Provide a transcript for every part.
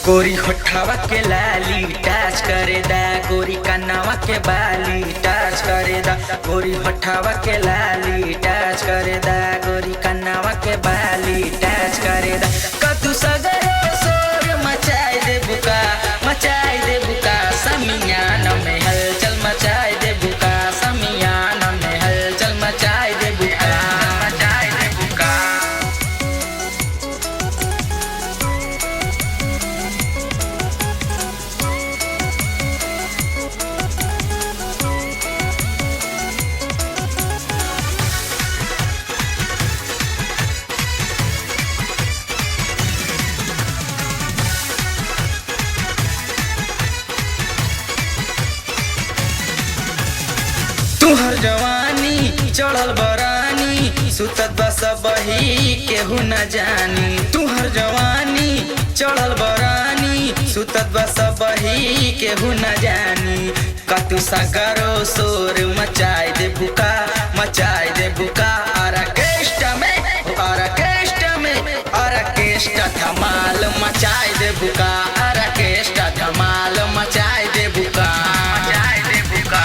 गोरी होठावा के लाली टच करे दा, गोरी कन्नावा के बाली टच करे दा। गोरी होठावा के लाली टच करे दा, गोरी कन्नावा के बाली टच करे दा। कतु सगरो शोर मचाई दे बुका, मचाई दे बुका, समियाना में हलचल मचाई दे बुका, समियाना में हलचल मचाई दे बुका, मचाई दे बुका। तुहर जवानी चढ़ल बरानी, सुतत बस बही केहू न जानी। तुहर जवानी चढ़ल बरानी, सुतत बस बही केहू न जानी। कतु सगरो शोर मचाई दे बुका, मचाई दे बुका। आर्केस्ट्रा में, आर्केस्ट्रा में, आर्केस्ट्रा धमाल मचाई दे बुका, आर्केस्ट्रा धमाल मचाई दे बुका, मचाई दे बुका।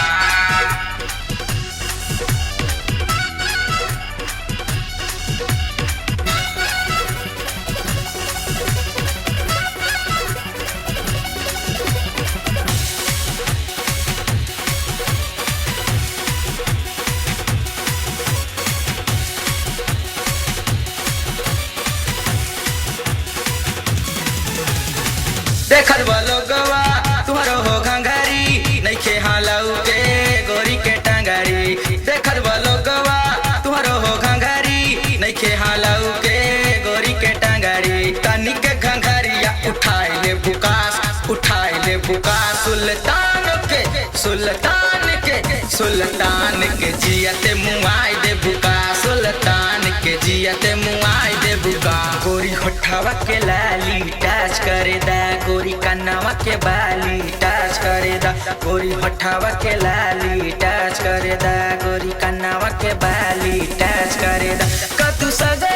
देखत वालो गवा तुम्हारो हो घंघरी, नइखे हालाऊ के गोरी के टांगरी। देखत वालो गवा तुम्हारो हो घंघरी, नइखे हालाऊ के गोरी के टांगरी। तनी के घंघरिया उठाई ले बुकास, उठाई ले बुकास। सुल्तान के, सुल्तान के, सुल्तान के जियते मुआई दे बुका, सुल्तान के जियते मुआई दे बुका। गोरी होठावा के लाली टच करे दा, गोरी कन्नावा के बाली टच करे दा। गोरी होठावा के लाली टच करे दा, गोरी कन्नावा के बाली टच करे दा। कतु सगा